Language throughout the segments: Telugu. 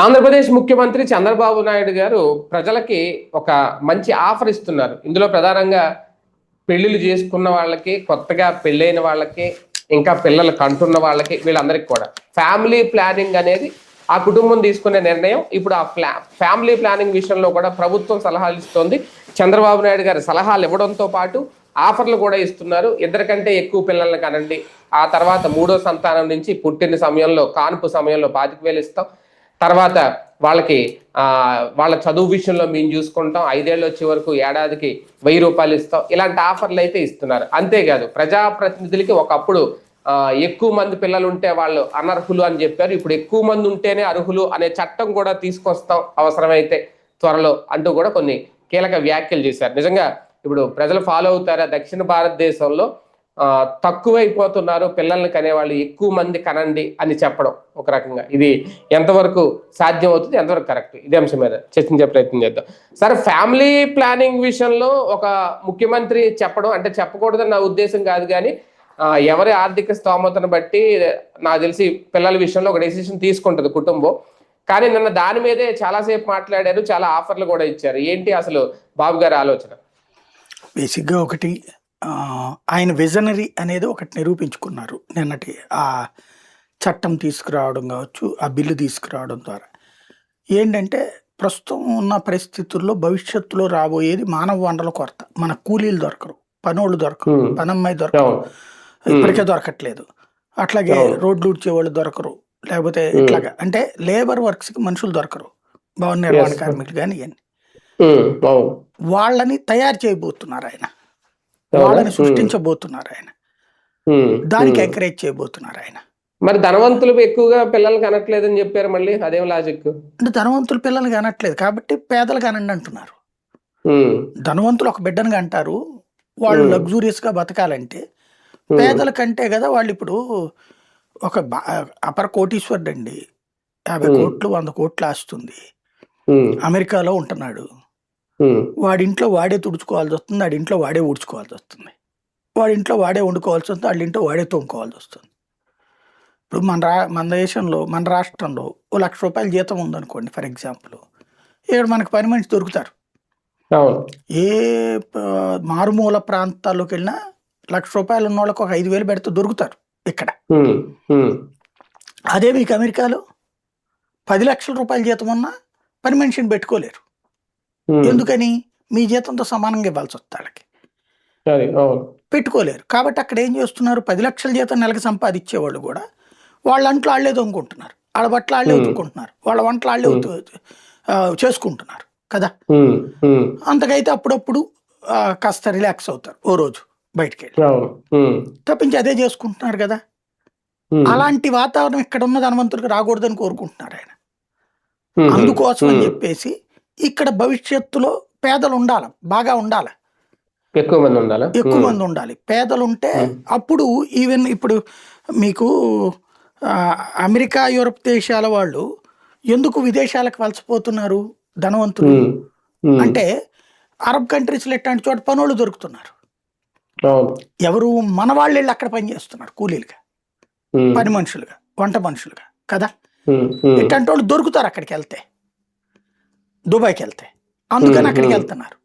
ఆంధ్రప్రదేశ్ ముఖ్యమంత్రి చంద్రబాబు నాయుడు గారు ప్రజలకి ఒక మంచి ఆఫర్ ఇస్తున్నారు. ఇందులో ప్రధానంగా పెళ్లిళ్ళు చేసుకున్న వాళ్ళకి, కొత్తగా పెళ్ళైన వాళ్ళకి, ఇంకా పిల్లలు కంటున్న వాళ్ళకి, వీళ్ళందరికీ కూడా ఫ్యామిలీ ప్లానింగ్ అనేది ఆ కుటుంబం తీసుకునే నిర్ణయం. ఇప్పుడు ఆ ఫ్యామిలీ ప్లానింగ్ విషయంలో కూడా ప్రభుత్వం సలహాలు ఇస్తోంది. చంద్రబాబు నాయుడు గారు సలహాలు ఇవ్వడంతో పాటు ఆఫర్లు కూడా ఇస్తున్నారు. ఇద్దరికంటే ఎక్కువ పిల్లల్ని కనండి, ఆ తర్వాత మూడో సంతానం నుంచి పుట్టిన సమయంలో కాన్పు సమయంలో 25,000 ఇస్తాం, తర్వాత వాళ్ళకి వాళ్ళ చదువు విషయంలో మేము చూసుకుంటాం, 5 ఏళ్ళు వచ్చే వరకు ఏడాదికి 1000 రూపాయలు ఇస్తాం, ఇలాంటి ఆఫర్లు అయితే ఇస్తున్నారు. అంతేకాదు, ప్రజాప్రతినిధులకి ఒకప్పుడు ఎక్కువ మంది పిల్లలు ఉంటే వాళ్ళు అనర్హులు అని చెప్పారు. ఇప్పుడు ఎక్కువ మంది ఉంటేనే అర్హులు అనే చట్టం కూడా తీసుకొస్తాం అవసరమైతే త్వరలో అంటూ కూడా కొన్ని కీలక వ్యాఖ్యలు చేశారు. నిజంగా ఇప్పుడు ప్రజలు ఫాలో అవుతారా? దక్షిణ భారతదేశంలో తక్కువైపోతున్నారు పిల్లల్ని కనేవాళ్ళు, ఎక్కువ మంది కనండి అని చెప్పడం ఒక రకంగా. ఇది ఎంతవరకు సాధ్యం అవుతుంది, ఎంతవరకు కరెక్ట్? ఇదే అంశం మీద చర్చించే ప్రయత్నం చేద్దాం. సరే, ఫ్యామిలీ ప్లానింగ్ విషయంలో ఒక ముఖ్యమంత్రి చెప్పడం అంటే చెప్పకూడదని నా ఉద్దేశం కాదు, కానీ ఎవరి ఆర్థిక స్తోమతను బట్టి నాకు తెలిసి పిల్లల విషయంలో ఒక డెసిషన్ తీసుకుంటుంది కుటుంబం. కానీ నిన్న దాని మీదే చాలాసేపు మాట్లాడారు, చాలా ఆఫర్లు కూడా ఇచ్చారు. ఏంటి అసలు బాబు గారి ఆలోచన? బేసిక్గా ఒకటి, ఆయన విజనరీ అనేది ఒకటి నిరూపించుకున్నారు నిన్నటి ఆ చట్టం తీసుకురావడం కావచ్చు, ఆ బిల్లు తీసుకురావడం ద్వారా. ఏంటంటే ప్రస్తుతం ఉన్న పరిస్థితుల్లో భవిష్యత్తులో రాబోయేది మానవ వనరుల కొరత. మన కూలీలు దొరకరు, పనోళ్ళు దొరకరు, పనమ్మాయి దొరకరు, ఇప్పటికే దొరకట్లేదు. అట్లాగే రోడ్లు ఊడ్చేవాళ్ళు దొరకరు, లేకపోతే ఇట్లాగా అంటే లేబర్ వర్క్స్కి మనుషులు దొరకరు, భవన నిర్మాణ కార్మికులు కానీ ఇవన్నీ. వాళ్ళని తయారు చేయబోతున్నారు ఆయన, వాళ్ళని సృష్టించబోతున్నారు ఆయన, దానికి ఎంకరేజ్ చేయబోతున్నారు ఆయన. మరి ధనవంతులు ఎక్కువగా పిల్లలకి అనట్లేదని చెప్పారు, మళ్ళీ అదేం లాజిక్? అంటే ధనవంతులు పిల్లలకి అనట్లేదు కాబట్టి పేదలకు అనండి అంటున్నారు. ధనవంతులు ఒక బిడ్డను అంటారు, వాళ్ళు లగ్జూరియస్ గా బతకాలంటే పేదల కంటే కదా. వాళ్ళు ఇప్పుడు ఒక అపర కోటీశ్వరుడు అండి, 50 కోట్లు 100 కోట్లు ఆస్తుంది, అమెరికాలో ఉంటున్నాడు. వాడింట్లో వాడే తుడుచుకోవాల్సి వస్తుంది, వాడింట్లో వాడే ఊడ్చుకోవాల్సి వస్తుంది, వాడింట్లో వాడే వండుకోవాల్సి వస్తుంది, వాళ్ళింట్లో వాడే తోముకోవాల్సి వస్తుంది. ఇప్పుడు మన దేశంలో, మన రాష్ట్రంలో 1,00,000 రూపాయల జీతం ఉందనుకోండి ఫర్ ఎగ్జాంపుల్, ఇక్కడ మనకు పని మనిషి దొరుకుతారు. ఏ మారుమూల ప్రాంతాల్లోకి వెళ్ళినా 1,00,000 రూపాయలు ఉన్న వాళ్ళకి ఒక 5,000 పెడితే దొరుకుతారు ఇక్కడ. అదే మీకు అమెరికాలో 10 లక్షల రూపాయల జీతం ఉన్నా పని మనిషిని పెట్టుకోలేరు. ఎందుకని? మీ జీతంతో సమానంగా ఇవ్వాల్సి వస్తుంది వాళ్ళకి, పెట్టుకోలేరు. కాబట్టి అక్కడ ఏం చేస్తున్నారు, 10 లక్షల జీతం నెలకు సంపాదించేవాళ్ళు కూడా వాళ్ళ అంట్లో వాళ్ళే దొంగుకుంటున్నారు, వాళ్ళ బట్టలు వాళ్ళే ఉతుక్కుంటున్నారు, వాళ్ళ వంటలు వాళ్ళే చేసుకుంటున్నారు కదా. అంతకైతే అప్పుడప్పుడు కాస్త రిలాక్స్ అవుతారు ఓ రోజు బయటికి వెళ్ళి, తప్పించి అదే చేసుకుంటున్నారు కదా. అలాంటి వాతావరణం ఇక్కడ ఉన్న ధనవంతులకు రాకూడదని కోరుకుంటున్నారు ఆయన. అందుకోసం అని చెప్పేసి ఇక్కడ భవిష్యత్తులో పేదలు ఉండాలి, బాగా ఉండాలి, ఎక్కువ మంది ఉండాలి. పేదలు ఉంటే అప్పుడు ఈవెన్ ఇప్పుడు మీకు అమెరికా, యూరప్ దేశాల వాళ్ళు ఎందుకు విదేశాలకు వలసపోతున్నారు ధనవంతులు అంటే, అరబ్ కంట్రీస్లో ఇట్లాంటి చోట పనులు దొరుకుతున్నారు. ఎవరు? మన వాళ్ళు వెళ్ళి అక్కడ పని చేస్తున్నారు కూలీలుగా, పని మనుషులుగా, వంట మనుషులుగా కదా. ఇట్లాంటి వాళ్ళు దొరుకుతారు అక్కడికి వెళ్తే, దుబాయ్కి వెళ్తే, అందుకని అక్కడికి వెళ్తున్నారు.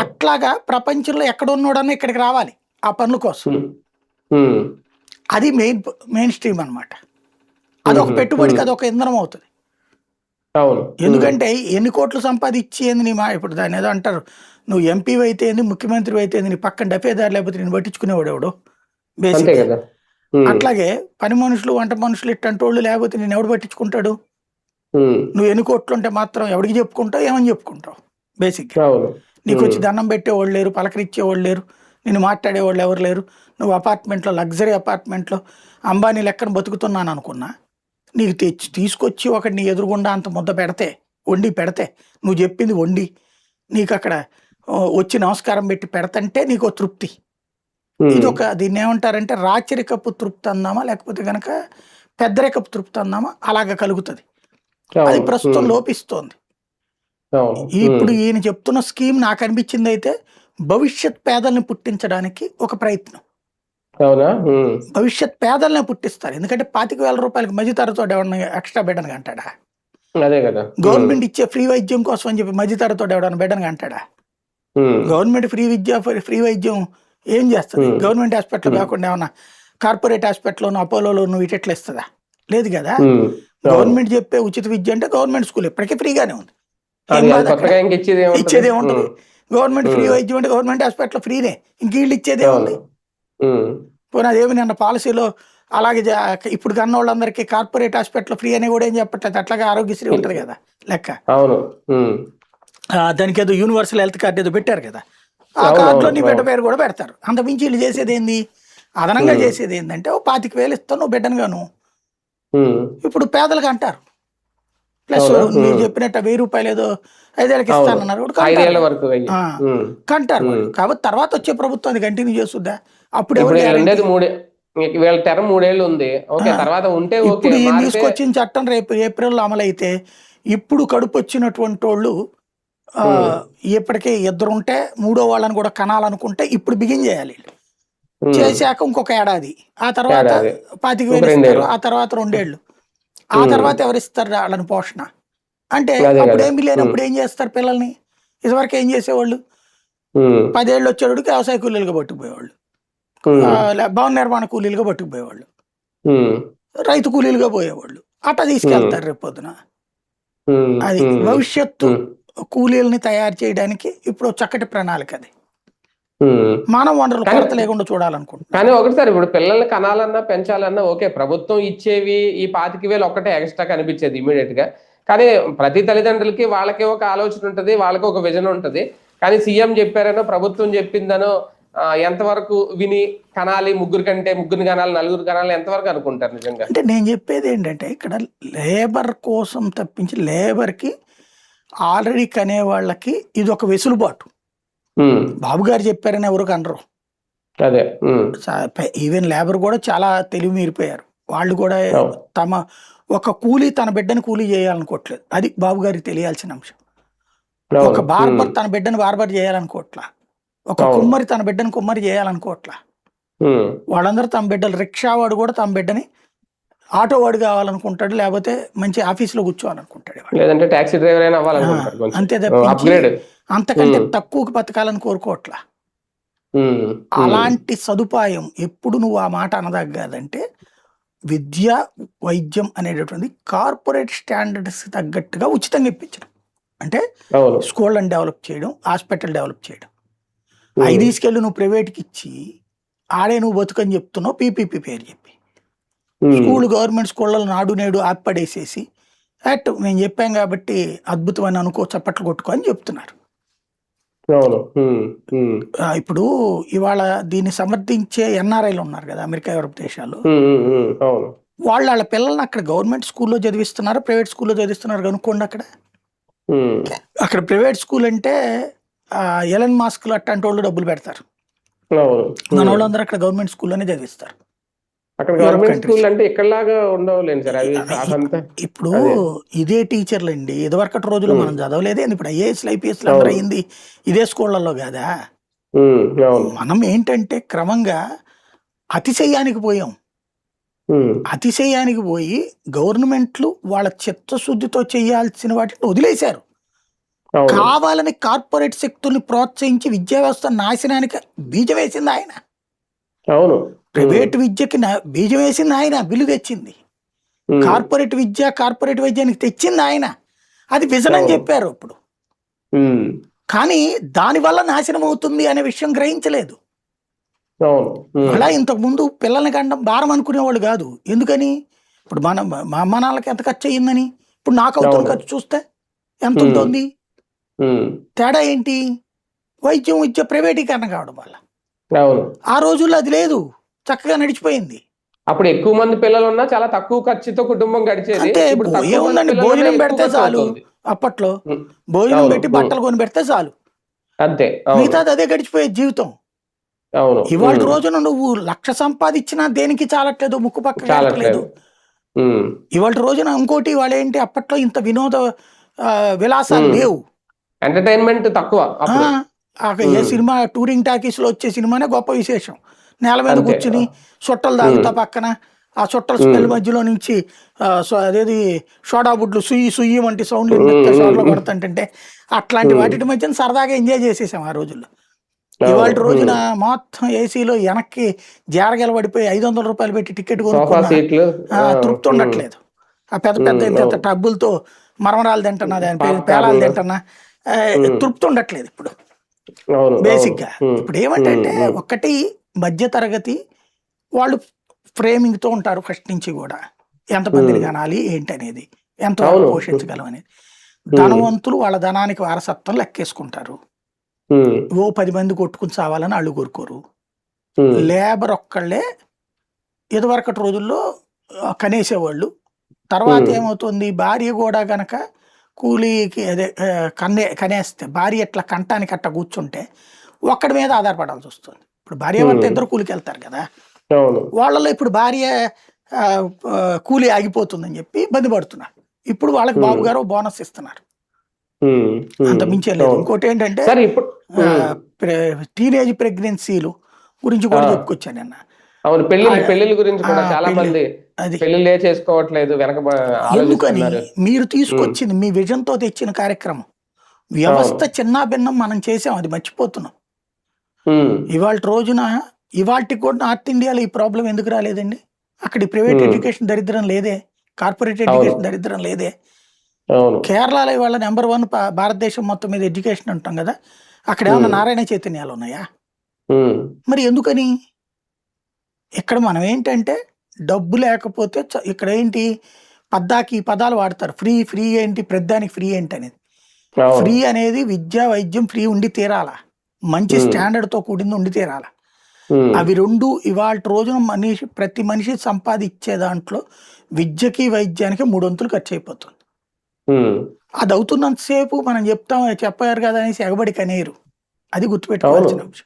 అట్లాగా ప్రపంచంలో ఎక్కడ ఉన్నాడన్నా ఇక్కడికి రావాలి ఆ పనుల కోసం. అది మెయిన్ స్ట్రీమ్ అనమాట. అదొక పెట్టుబడికి అదొక ఇంధనం అవుతుంది. ఎందుకంటే ఎన్ని కోట్లు సంపాదించేది నీ ఇప్పుడు దాని ఏదో అంటారు, నువ్వు ఎంపీ అయితే ఏంది, ముఖ్యమంత్రి అయితే ఏంది, నీ పక్కన డఫేదారు లేకపోతే నేను పట్టించుకునేవాడు ఎవడు బేసిక్. అట్లాగే పని మనుషులు, వంట మనుషులు ఇట్టంటి వాళ్ళు లేకపోతే నేను ఎవడు పట్టించుకుంటాడు? నువ్వు ఎన్ని కోట్లు ఉంటే మాత్రం ఎవరికి చెప్పుకుంటావు, ఏమని చెప్పుకుంటావు? బేసిక్ నీకు వచ్చి దండం పెట్టేవాళ్ళు లేరు, పలకరించేవాళ్ళు లేరు, నేను మాట్లాడేవాళ్ళు ఎవరు లేరు. నువ్వు అపార్ట్మెంట్లో, లగ్జరీ అపార్ట్మెంట్లో అంబానీ లెక్కన బతుకుతున్నాను అనుకున్నా, నీకు తీసుకొచ్చి ఒకటి నీ ఎదురుగుండా అంత ముద్ద పెడితే, వండి పెడితే, నువ్వు చెప్పింది వండి నీకు అక్కడ వచ్చి నమస్కారం పెట్టి పెడతంటే నీకు తృప్తి. ఇది ఒక, దీన్ని ఏమంటారంటే రాచరికపు తృప్తి అందామా, లేకపోతే కనుక పెద్దరికపు తృప్తి అందామా, అలాగ కలుగుతుంది. అది ప్రస్తుతం లోపిస్తోంది. ఇప్పుడు ఈయన చెప్తున్న స్కీమ్ నాకు అనిపించింది అయితే భవిష్యత్ పేదల్ని పుట్టించడానికి ఒక ప్రయత్నం. భవిష్యత్ పేదల్ని పుట్టిస్తారు. ఎందుకంటే 25,000 రూపాయలకి మధ్య తరగతి ఎవరిని ఎక్స్ట్రా బిడ్డను అంటాడా? అదే కదా. గవర్నమెంట్ ఇచ్చే ఫ్రీ వైద్యం కోసం అని చెప్పి మధ్యతరతో ఎవడన్నా బిడ్డను అంటాడా? గవర్నమెంట్ ఫ్రీ వైద్యం ఏం చేస్తుంది? గవర్నమెంట్ హాస్పిటల్ కాకుండా ఏమన్నా కార్పొరేట్ హాస్పిటల్లోను అపోలోలోను వీటెట్లు ఇస్తుందా? లేదు కదా. గవర్నమెంట్ చెప్పే ఉచిత విద్య అంటే గవర్నమెంట్ స్కూల్ ఇప్పటికీ ఫ్రీగానే ఉంది. ఇచ్చేదే ఉంటుంది. గవర్నమెంట్ ఫ్రీ వైద్యం అంటే గవర్నమెంట్ హాస్పిటల్ ఫ్రీనే, ఇంక వీళ్ళు ఇచ్చేదే ఉంది. పోనీ అదేమి నిన్న పాలసీలో అలాగే ఇప్పుడు కన్న వాళ్ళందరికీ కార్పొరేట్ హాస్పిటల్ ఫ్రీ అని కూడా ఏం చెప్పట్లేదు. అట్లాగే ఆరోగ్యశ్రీ ఉంటది కదా లెక్క. దానికి ఏదో యూనివర్సల్ హెల్త్ కార్డు ఏదో పెట్టారు కదా, ఆ కార్డులో నీ బిడ్డ పేరు కూడా పెడతారు. అంత మించి వీళ్ళు చేసేది ఏంది? అదనంగా చేసేది ఏంటంటే 25,000 ఇస్తాను నువ్వు బిడ్డను గాను. ఇప్పుడు పేదలకు అంటారు ప్లస్ మీరు చెప్పినట్టు 1000 రూపాయలు ఏదో 5 ఏళ్ళకి ఇస్తానన్నారు కంటారు. కాబట్టి తర్వాత వచ్చే ప్రభుత్వం అది కంటిన్యూ చేస్తుందా? అప్పుడు ఎవరు ఇప్పుడు తీసుకొచ్చిన చట్టం రేపు ఏప్రిల్లో అమలైతే ఇప్పుడు కడుపు వచ్చినటువంటి వాళ్ళు ఇప్పటికే 2 ఉంటే 3వ వాళ్ళని కూడా కనాలనుకుంటే ఇప్పుడు బిగిన్ చేయాలి. చేశాక ఇంకొక ఏడాది, ఆ తర్వాత 25,000 ఇస్తారు, ఆ తర్వాత 2 ఏళ్ళు, ఆ తర్వాత ఎవరిస్తారు వాళ్ళని పోషణ అంటే? అప్పుడు ఏమి లేనప్పుడు ఏం చేస్తారు పిల్లల్ని? ఇదివరకు ఏం చేసేవాళ్ళు? 10 ఏళ్ళు వచ్చేవాడికి వ్యవసాయ కూలీలుగా పట్టుకుపోయేవాళ్ళు, భవన నిర్మాణ కూలీలుగా పట్టుకుపోయేవాళ్ళు, రైతు కూలీలుగా పోయేవాళ్ళు. అట్లా తీసుకెళ్తారు రేపు పొద్దున. అది భవిష్యత్తు కూలీలని తయారు చేయడానికి ఇప్పుడు చక్కటి ప్రణాళిక. అది మానవ వనరులు కొరత లేకుండా చూడాలనుకుంటున్నాను. కానీ ఒకటి సార్, ఇప్పుడు పిల్లల్ని కనాలన్నా పెంచాలన్నా ఓకే, ప్రభుత్వం ఇచ్చేవి ఈ 25,000 ఒక్కటే ఎక్స్ట్రా కనిపించేది ఇమీడియట్ గా. కానీ ప్రతి తల్లిదండ్రులకి వాళ్ళకే ఒక ఆలోచన ఉంటుంది, వాళ్ళకి ఒక విజన్ ఉంటుంది. కానీ సీఎం చెప్పారనో ప్రభుత్వం చెప్పిందనో ఎంతవరకు విని కనాలి, ముగ్గురిని కనాలి, 4 కనాలి, ఎంతవరకు అనుకుంటారు నిజంగా? అంటే నేను చెప్పేది ఏంటంటే ఇక్కడ లేబర్ కోసం తప్పించి లేబర్కి ఆల్రెడీ కనే వాళ్ళకి ఇది ఒక వెసులుబాటు. బాబు గారు చెప్పారని ఎవరు కనరు. అదే ఈవెన్ లేబర్ కూడా చాలా తెలివి మీరిపోయారు. వాళ్ళు కూడా తమ ఒక కూలీ తన బిడ్డను కూలీ చేయాలనుకోవట్లేదు. అది బాబు గారికి తెలియాల్సిన అంశం. ఒక బార్బర్ తన బిడ్డను బార్బర్ చేయాలనుకోవట్లా, ఒక కుమ్మరి తన బిడ్డను కుమ్మరి చేయాలనుకోవట్లా. వాళ్ళందరూ తమ బిడ్డలు, రిక్షా వాడు కూడా తమ బిడ్డని ఆటో వాడు కావాలనుకుంటాడు, లేకపోతే మంచి ఆఫీసులో కూర్చోవాలనుకుంటాడు, అంతే తప్పించి అంతకంటే తక్కువకి బతకాలని కోరుకోవట్లా. అలాంటి సదుపాయం ఎప్పుడు నువ్వు ఆ మాట అనదగ్గదంటే విద్య వైద్యం అనేటటువంటి కార్పొరేట్ స్టాండర్డ్స్ తగ్గట్టుగా ఉచితంగా ఇప్పించడం. అంటే స్కూళ్ళని డెవలప్ చేయడం, హాస్పిటల్ డెవలప్ చేయడం. అవి తీసుకెళ్ళి నువ్వు ప్రైవేట్కి ఇచ్చి ఆడే నువ్వు బతుకని చెప్తున్నావు పీపీపీ పేరు చెప్పి. స్కూల్ గవర్నమెంట్ స్కూళ్ళలో నాడు నేడు ఆపడేసేసి అట్ మేము చెప్పాం కాబట్టి అద్భుతం అని అనుకో, చప్పట్లు కొట్టుకో అని చెప్తున్నారు. ఇప్పుడు ఇవాళ దీన్ని సమర్థించే ఎన్ఆర్ఐలు ఉన్నారు కదా అమెరికా, యూరోప్ దేశాలు. వాళ్ళ పిల్లల్ని అక్కడ గవర్నమెంట్ స్కూల్లో చదివిస్తున్నారు, ప్రైవేట్ స్కూల్లో చదివిస్తున్నారు కనుక్కోండి. అక్కడ ప్రైవేట్ స్కూల్ అంటే ఎలన్ మాస్క్ అట్లాంటి వాళ్ళు డబ్బులు పెడతారు. మన వాళ్ళందరూ అక్కడ గవర్నమెంట్ స్కూల్లోనే చదివిస్తారు. ఇప్పుడు ఇదే టీచర్లు అండి, ఇదివరకటి రోజుల్లో మనం చదవలేదే. ఇప్పుడు ఐఏఎస్లు ఐపీఎస్లు అందరూ అయింది ఇదే స్కూళ్ళల్లో కదా. మనం ఏంటంటే క్రమంగా అతిశయానికి పోయాం. అతిశయానికి పోయి గవర్నమెంట్లు వాళ్ళ చిత్తశుద్ధితో చేయాల్సిన వాటిని వదిలేశారు. కావాలని కార్పొరేట్ శక్తుల్ని ప్రోత్సహించి విద్యా వ్యవస్థ నాశనానికి బీజం వేసింది ఆయన. ప్రైవేట్ విద్యకి బీజం వేసింది ఆయన, బిల్లు తెచ్చింది. కార్పొరేట్ విద్య, కార్పొరేట్ వైద్యానికి తెచ్చింది ఆయన. అది విజన్ అని చెప్పారు ఇప్పుడు. కానీ దానివల్ల నాశనం అవుతుంది అనే విషయం గ్రహించలేదు. అలా ఇంతకు ముందు పిల్లల్ని కండం భారం అనుకునేవాళ్ళు కాదు. ఎందుకని? ఇప్పుడు మా అమ్మ నాన్నలకి ఎంత ఖర్చు అయ్యిందని ఇప్పుడు నాకు అవుతున్న ఖర్చు చూస్తే ఎంత ఉంటుంది. తేడా ఏంటి? వైద్యం విద్య ప్రైవేటీకరణ కావడం వల్ల. ఆ రోజుల్లో అది లేదు, చక్కగా నడిచిపోయింది. అప్పుడు ఎక్కువ మంది పిల్లలు ఉన్నా చాలా తక్కువ ఖర్చుతో కుటుంబం గడిచేది. అంటే ఏముందండి, భోజనం పెడితే చాలు. అప్పట్లో భోజనం పెట్టి బట్టలు కొని పెడితే చాలు, అంతే. మిగతాది అదే గడిచిపోయే జీవితం. ఇవాళ రోజున నువ్వు 1,00,000 సంపాదించినా దేనికి చాలట్లేదు, ముక్కు పక్క చాలట్లేదు. ఇవాళ రోజున ఇంకోటి వాళ్ళు ఏంటి, అప్పట్లో ఇంత వినోద విలాసాలు లేవు, ఎంటర్టైన్మెంట్ తక్కువ. ఏ సినిమా టూరింగ్ టాకీస్ లో వచ్చే సినిమానే గొప్ప విశేషం. నేల మీద కూర్చుని సొట్టలు తాగుతా పక్కన ఆ చుట్టల స్మెల్ మధ్యలో నుంచి అదేది సోడా బుడ్లు సుయ్యి సుయ్యి వంటి సౌండ్లు షోడలో కొడుతుంటే అట్లాంటి వాటి మధ్యన సరదాగా ఎంజాయ్ చేసేసాం ఆ రోజుల్లో. ఇవాళ రోజున మొత్తం ఏసీలో వెనక్కి జారగల పడిపోయి 500 రూపాయలు పెట్టి టికెట్ కొనుక్కున్నా తృప్తి ఉండట్లేదు. ఆ పెద్ద పెద్ద ఇంత టబ్బులతో మరమరాలు తింటున్నా, దాని పేరు పేలాలు తింటున్నా, తృప్తి ఉండట్లేదు ఇప్పుడు బేసిక్ గా. ఇప్పుడు ఏమంటే ఒకటి మధ్య తరగతి వాళ్ళు ఫ్రేమింగ్ తో ఉంటారు ఫస్ట్ నుంచి కూడా, ఎంతమందిని కనాలి ఏంటి అనేది, ఎంతవరకు పోషించగలం అనేది. ధనవంతులు వాళ్ళ ధనానికి వారసత్వం లెక్కేసుకుంటారు. ఓ 10 మంది కొట్టుకుని చావాలని అళ్ళు కోరుకోరు. లేబర్ ఒక్కళ్ళే ఇదివరకటి రోజుల్లో కనేసేవాళ్ళు. తర్వాత ఏమవుతుంది, భార్య కూడా గనక కూలీకి అదే కనేస్తే భార్య ఎట్లా కంటానికి అట్ట కూర్చుంటే ఒక్కడి మీద ఆధారపడాల్సి వస్తుంది. ఇప్పుడు భార్యాభర్త ఇద్దరు కూలికి వెళ్తారు కదా, వాళ్ళలో ఇప్పుడు భార్య కూలీ ఆగిపోతుందని చెప్పి ఇబ్బంది పడుతున్నారు. ఇప్పుడు వాళ్ళకి బాబు గారు బోనస్ ఇస్తున్నారు, అంత మించే లేదు. ఇంకోటి ఏంటంటే టీనేజ్ ప్రెగ్నెన్సీలు గురించి కూడా చెప్పుకొచ్చాను నిన్న. అవును, పెళ్లిళ్ళ గురించి కూడా చాలా మంది పెళ్లిళ్ళే చేసుకోవట్లేదు, ఎందుకని మీరు తీసుకొచ్చింది మీ విజన్ తో తెచ్చిన కార్యక్రమం. వ్యవస్థ చిన్న భిన్నం మనం చేసాం, అది మర్చిపోతున్నాం. ఇవాళ రోజున ఇవాళకి కూడా నార్త్ ఇండియాలో ఈ ప్రాబ్లం ఎందుకు రాలేదండి? అక్కడ ప్రైవేట్ ఎడ్యుకేషన్ దరిద్రం లేదే, కార్పొరేట్ ఎడ్యుకేషన్ దరిద్రం లేదే. కేరళలో ఇవాళ నెంబర్ 1 భారతదేశం మొత్తం మీద ఎడ్యుకేషన్ అంటాం కదా, అక్కడ ఏమన్నా నారాయణ చైతన్యాలు ఉన్నాయా? మరి ఎందుకని? ఇక్కడ మనం ఏంటంటే డబ్బు లేకపోతే ఇక్కడ ఏంటి పద్దాకి ఈ పదాలు వాడతారు, ఫ్రీ ఫ్రీ ఏంటి, ప్రద్దానికి ఫ్రీ ఏంటి అనేది. ఫ్రీ అనేది విద్య వైద్యం ఫ్రీ ఉండి తీరాల, మంచి స్టాండర్డ్ తో కూడింది ఉండి తీరాల. అవి రెండు ఇవాళ రోజున ప్రతి మనిషి సంపాదించే దాంట్లో విద్యకి వైద్యానికి 3 వంతులు ఖర్చు అయిపోతుంది. అది అవుతున్నంతసేపు మనం చెప్పారు కదా అనేసి ఎగబడి కనేరు, అది గుర్తుపెట్టుకోవాల్సిన అంశం.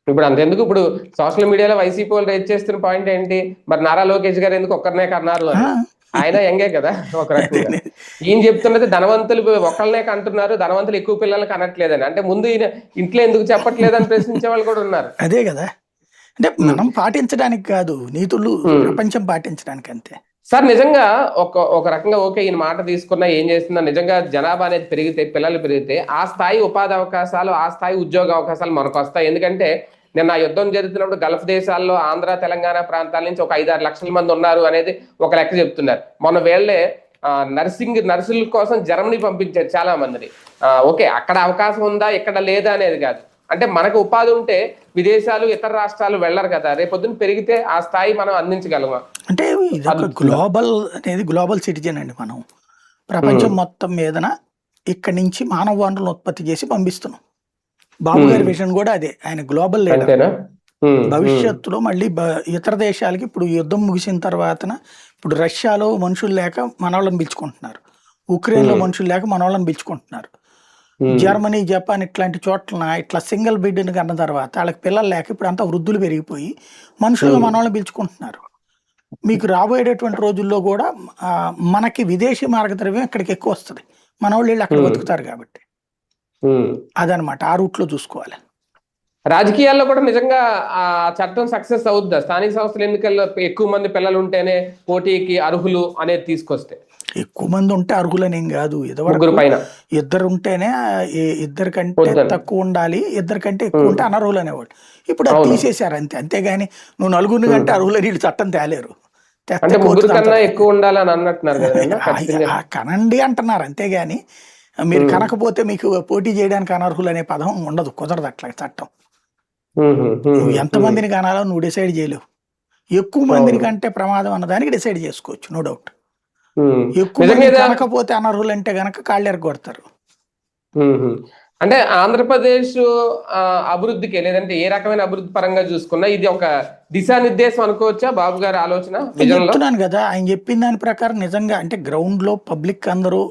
ఇప్పుడు అంతెందుకు, ఇప్పుడు సోషల్ మీడియాలో వైసీపీ వాళ్ళు రేట్ చేస్తున్న పాయింట్ ఏంటి, మరి నారా లోకేష్ గారు ఎందుకు ఒక్కరినే కన్నారు అని. ఆయన యంగే కదా ఒక రకంగా. ఈయన చెప్తున్నది ధనవంతులు ఒకళ్ళనే కంటున్నారు, ధనవంతులు ఎక్కువ పిల్లల్ని కనట్లేదని. అంటే ముందు ఈయన ఇంట్లో ఎందుకు చెప్పట్లేదని ప్రశ్నించే వాళ్ళు కూడా ఉన్నారు. అదే కదా, అంటే మనం పాటించడానికి కాదు, నీతులు ప్రపంచం పాటించడానికి అంతే. సార్ నిజంగా ఒక రకంగా ఓకే, ఈయన మాట తీసుకున్నా ఏం చేస్తున్నా, నిజంగా జనాభా అనేది పెరిగితే, పిల్లలు పెరిగితే ఆ స్థాయి ఉపాధి అవకాశాలు, ఆ స్థాయి ఉద్యోగ అవకాశాలు మనకు వస్తాయి. ఎందుకంటే నిన్న యుద్ధం జరుగుతున్నప్పుడు గల్ఫ్ దేశాల్లో ఆంధ్ర తెలంగాణ ప్రాంతాల నుంచి ఒక 5-6 లక్షల మంది ఉన్నారు అనేది ఒక లెక్క చెప్తున్నారు. మొన్న వేళ్లే నర్సుల కోసం జర్మనీ పంపించారు చాలా మందిని. ఓకే, అక్కడ అవకాశం ఉందా ఇక్కడ లేదా అనేది కాదు, అంటే మనకు ఉపాధి ఉంటే విదేశాలు ఇతర రాష్ట్రాలు వెళ్ళరు కదా, రేపొద్దున పెరిగితే ఆ స్థాయి మనం అందించగలమా? అంటే గ్లోబల్ అనేది గ్లోబల్ సిటిజన్ అండి. మనం ప్రపంచం మొత్తం మీదన ఇక్కడి నుంచి మానవ వనరులను ఉత్పత్తి చేసి పంపిస్తున్నాం. బాబు గారి విజన్ కూడా అదే, ఆయన గ్లోబల్ లీడర్. భవిష్యత్తులో మళ్ళీ ఇతర దేశాలకి ఇప్పుడు యుద్ధం ముగిసిన తర్వాతన ఇప్పుడు రష్యాలో మనుషులు లేక మనవాళ్ళని పిలుచుకుంటున్నారు, ఉక్రెయిన్ లో మనుషులు లేక మనవాళ్ళని పిలుచుకుంటున్నారు. జర్మనీ జపాన్ ఇట్లాంటి చోట్ల ఇట్లా సింగిల్ బిడ్డని కన్న తర్వాత వాళ్ళకి పిల్లలు లేక ఇప్పుడు అంతా వృద్ధులు పెరిగిపోయి మనుషులు మనవాళ్ళని పిలుచుకుంటున్నారు. మీకు రాబోయేటటువంటి రోజుల్లో కూడా మనకి విదేశీ మార్గద్రవ్యం ఇక్కడికి ఎక్కువ వస్తుంది, మన వాళ్ళు అక్కడ బతుకుతారు కాబట్టి. అదనమాట, ఆ రూట్ లో చూసుకోవాలి. రాజకీయాల్లో కూడా నిజంగా ఆ చట్టం సక్సెస్ అవుద్దా? స్థానిక సంస్థల ఎన్నికల్లో ఎక్కువ మంది పిల్లలు ఉంటేనే పోటీకి అర్హులు అనేది తీసుకొస్తే, ఎక్కువ మంది ఉంటే అర్హులనేం కాదు, ఇద్దరు ఉంటేనే, ఇద్దరికంటే తక్కువ ఉండాలి, ఇద్దరికంటే ఎక్కువ ఉంటే అనర్హులు అనేవాడు. ఇప్పుడు అది తీసేశారు అంతే. అంతేగాని నువ్వు 4 కంటే అర్హులని వీళ్ళు చట్టం తేలేరు. కనండి అంటున్నారు, అంతేగాని మీరు కనకపోతే మీకు పోటీ చేయడానికి అనర్హులు అనే పదం ఉండదు, కుదరదు అట్లా చట్టం. నువ్వు ఎంతమందిని కనాలో నువ్వు డిసైడ్ చేయలేవు. ఎక్కువ మందిని కంటే ప్రమాదం అన్నదానికి డిసైడ్ చేసుకోవచ్చు, నో డౌట్. ఎక్కువ మంది కనకపోతే అనర్హులు అంటే గనక కాళ్ళు ఎరగొడతారు. అంటే ఆంధ్రప్రదేశ్ అభివృద్ధికి, లేదంటే ఏ రకమైన అభివృద్ధి పరంగా చూసుకున్నా ఇది ఒక దిశానిర్దేశం అనుకోవచ్చా బాబు గారి ఆలోచన? చెప్తున్నాను కదా, ఆయన చెప్పిన దాని ప్రకారం నిజంగా అంటే గ్రౌండ్ లో పబ్లిక్ అందరూ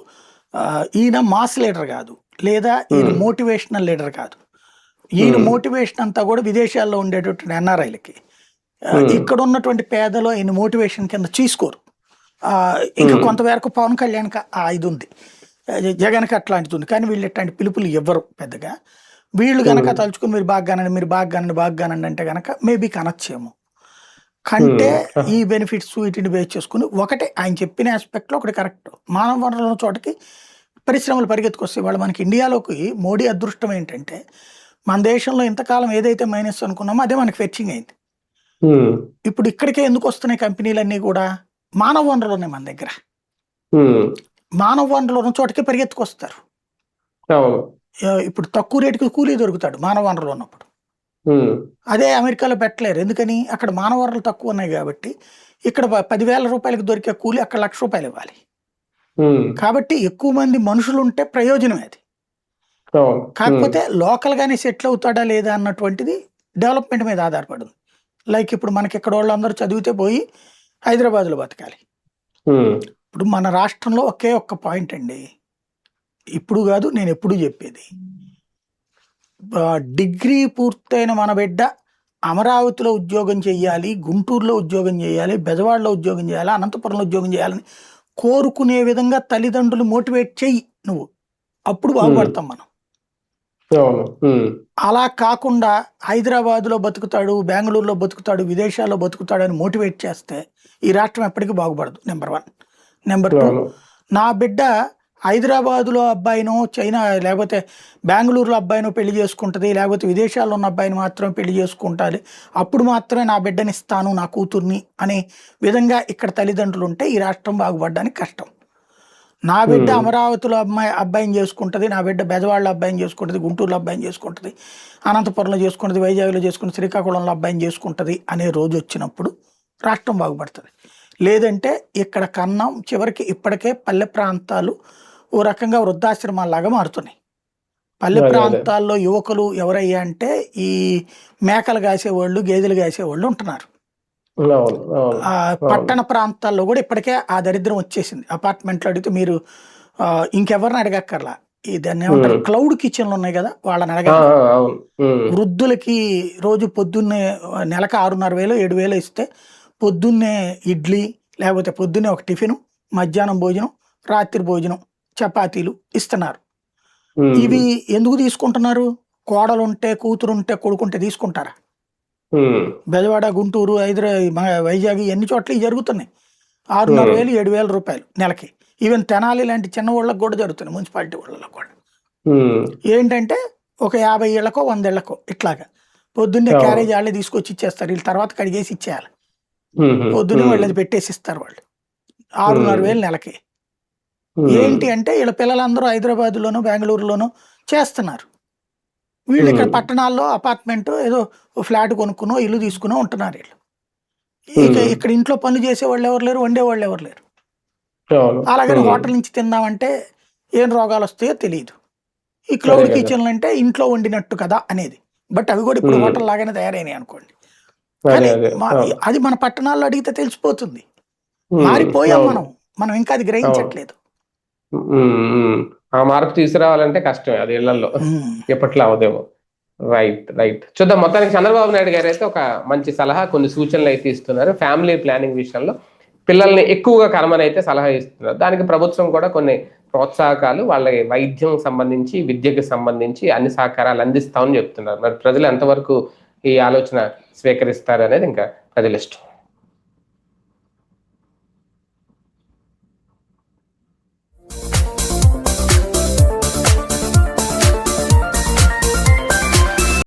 ఈయన మాస్ లీడర్ కాదు, లేదా ఈయన మోటివేషనల్ లీడర్ కాదు. ఈయన మోటివేషన్ అంతా కూడా విదేశాల్లో ఉండేటటువంటి ఎన్ఆర్ఐలకి, ఇక్కడ ఉన్నటువంటి పేదలు ఈయన మోటివేషన్ కింద తీసుకోరు. ఇంకా కొంతవరకు పవన్ కళ్యాణ్ ఇది ఉంది, జగన్కి అట్లాంటిది ఉంది, కానీ వీళ్ళు ఇట్లాంటి పిలుపులు ఇవ్వరు పెద్దగా. వీళ్ళు గనక తలుచుకుని మీరు బాగా కానండి, మీరు బాగా కానండి అంటే గనక మేబీ కనొచ్చేమో. కంటే ఈ బెనిఫిట్స్ వీటిని బేస్ చేసుకుని ఒకటి ఆయన చెప్పిన ఆస్పెక్ట్లో ఒకటి కరెక్ట్. మానవ వనరుల చోటకి పరిశ్రమలు పరిగెత్తుకొస్తాయి. వాళ్ళు మనకి ఇండియాలోకి మోడీ అదృష్టం ఏంటంటే మన దేశంలో ఇంతకాలం ఏదైతే మైనస్ అనుకున్నామో అదే మనకి ఫెచ్చింగ్ అయింది. ఇప్పుడు ఇక్కడికే ఎందుకు వస్తున్నాయి కంపెనీలన్నీ కూడా? మానవ వనరులు ఉన్నాయి మన దగ్గర. మానవ వనరులు ఉన్న చోటకి పరిగెత్తుకొస్తారు. ఇప్పుడు తక్కువ రేటుకి కూలీ దొరుకుతాడు మానవ వనరులు ఉన్నప్పుడు. అదే అమెరికాలో పెట్టలేరు. ఎందుకని? అక్కడ మానవ వనరులు తక్కువ ఉన్నాయి కాబట్టి. ఇక్కడ 10,000 రూపాయలకు దొరికే కూలీ అక్కడ ₹1,00,000 ఇవ్వాలి. కాబట్టి ఎక్కువ మంది మనుషులు ఉంటే ప్రయోజనమే అది. కాకపోతే లోకల్ గానే సెటిల్ అవుతాడా లేదా అన్నటువంటిది డెవలప్మెంట్ మీద ఆధారపడింది. లైక్ ఇప్పుడు మనకి ఇక్కడ వాళ్ళందరూ చదివితే పోయి హైదరాబాద్లో బతకాలి. ఇప్పుడు మన రాష్ట్రంలో ఒకే ఒక్క పాయింట్ అండి, ఇప్పుడు కాదు నేను ఎప్పుడు చెప్పేది, డిగ్రీ పూర్తయిన మన బిడ్డ అమరావతిలో ఉద్యోగం చేయాలి, గుంటూరులో ఉద్యోగం చేయాలి, బెజవాడలో ఉద్యోగం చేయాలి, అనంతపురంలో ఉద్యోగం చేయాలని కోరుకునే విధంగా తల్లిదండ్రులు మోటివేట్ చెయ్యి నువ్వు, అప్పుడు బాగుపడతాం మనం. అలా కాకుండా హైదరాబాద్లో బతుకుతాడు, బెంగళూరులో బతుకుతాడు, విదేశాల్లో బతుకుతాడు అని మోటివేట్ చేస్తే ఈ రాష్ట్రం ఎప్పటికీ బాగుపడదు. నెంబర్ 1. నెంబర్ 2, నా బిడ్డ హైదరాబాదులో అబ్బాయినో చైనా లేకపోతే బెంగళూరులో అబ్బాయినో పెళ్లి చేసుకుంటుంది, లేకపోతే విదేశాల్లో ఉన్న అబ్బాయిని మాత్రమే పెళ్లి చేసుకుంటుంది, అప్పుడు మాత్రమే నా బిడ్డని ఇస్తాను నా కూతుర్ని అనే విధంగా ఇక్కడ తల్లిదండ్రులు ఉంటే ఈ రాష్ట్రం బాగుపడడానికి కష్టం. నా బిడ్డ అమరావతిలో అబ్బాయిని చేసుకుంటుంది, నా బిడ్డ బెజవాడలో అబ్బాయిని చేసుకుంటుంది, గుంటూరులో అబ్బాయిని చేసుకుంటుంది, అనంతపురంలో చేసుకుంటుంది, వైజాగ్లో చేసుకుంటుంది, శ్రీకాకుళంలో అబ్బాయిని చేసుకుంటుంది అనే రోజు వచ్చినప్పుడు రాష్ట్రం బాగుపడుతుంది. లేదంటే ఇక్కడ కన్నం చివరికి ఇప్పటికే పల్లె ప్రాంతాలు ఓ రకంగా వృద్ధాశ్రమాల్లాగా మారుతున్నాయి. పల్లె ప్రాంతాల్లో యువకులు ఎవరయ్యా అంటే ఈ మేకలు కాసేవాళ్ళు, గేదెలు కాసేవాళ్ళు ఉంటున్నారు. పట్టణ ప్రాంతాల్లో కూడా ఇప్పటికే ఆ దరిద్రం వచ్చేసింది. అపార్ట్మెంట్లు అడిగితే మీరు ఇంకెవరిని అడగక్కర్లా, దాన్ని ఏమంటారు, క్లౌడ్ కిచెన్లు ఉన్నాయి కదా, వాళ్ళని అడగాలి. వృద్ధులకి రోజు పొద్దున్నే నెలకు 6,500 7,000 ఇస్తే పొద్దున్నే ఇడ్లీ, లేకపోతే పొద్దున్నే ఒక టిఫిన్, మధ్యాహ్నం భోజనం, రాత్రి భోజనం, చపాతీలు ఇస్తున్నారు. ఇవి ఎందుకు తీసుకుంటున్నారు? కోడలుంటే, కూతురుంటే, కొడుకుంటే తీసుకుంటారా? బెజవాడ, గుంటూరు, వైజాగ్ ఎన్ని చోట్ల జరుగుతున్నాయి. 6,500 7,000 రూపాయలు నెలకి. ఈవెన్ తెనాలి లాంటి చిన్న ఊళ్ళకి కూడా జరుగుతున్నాయి, మున్సిపాలిటీ ఊళ్ళలో కూడా. ఏంటంటే ఒక 50 ఏళ్లకో 100 ఏళ్లకో ఇట్లాగా పొద్దున్నే క్యారేజ్ వాళ్ళే తీసుకొచ్చి ఇచ్చేస్తారు. వీళ్ళు తర్వాత కడిగేసి ఇచ్చేయాలి. పొద్దున్నే వాళ్ళు అది పెట్టేసి ఇస్తారు. వాళ్ళు 6,500 నెలకి. ఏంటి అంటే వీళ్ళ పిల్లలందరూ హైదరాబాద్లోనూ బెంగళూరులోనూ చేస్తున్నారు. వీళ్ళు ఇక్కడ పట్టణాల్లో అపార్ట్మెంట్ ఏదో ఫ్లాట్ కొనుక్కునో ఇల్లు తీసుకునో ఉంటున్నారు. వీళ్ళు ఇక్కడ ఇంట్లో పనులు చేసేవాళ్ళు ఎవరు లేరు, వండేవాళ్ళు ఎవరు లేరు. అలాగని హోటల్ నుంచి తిందామంటే ఏం రోగాలు వస్తాయో తెలియదు. ఈ క్లౌడ్ కిచెన్లు అంటే ఇంట్లో వండినట్టు కదా అనేది, బట్ అవి కూడా ఇప్పుడు హోటల్ లాగానే తయారైనాయి అనుకోండి. కానీ అది మన పట్టణాల్లో అడిగితే తెలిసిపోతుంది. మారిపోయాం మనం ఇంకా అది గ్రహించట్లేదు. ఆ మార్పు తీసుకురావాలంటే కష్టమే, అది ఇళ్లలో ఎప్పట్లో అవదేమో. రైట్ చూద్దాం. మొత్తానికి చంద్రబాబు నాయుడు గారు అయితే ఒక మంచి సలహా, కొన్ని సూచనలు అయితే ఇస్తున్నారు. ఫ్యామిలీ ప్లానింగ్ విషయంలో పిల్లల్ని ఎక్కువగా కనమని అయితే సలహా ఇస్తున్నారు. దానికి ప్రభుత్వం కూడా కొన్ని ప్రోత్సాహకాలు, వాళ్ళ వైద్యం సంబంధించి, విద్యకు సంబంధించి అన్ని సహకారాలు అందిస్తామని చెప్తున్నారు. మరి ప్రజలు ఎంతవరకు ఈ ఆలోచన స్వీకరిస్తారు అనేది ఇంకా ప్రజల ఇష్టం.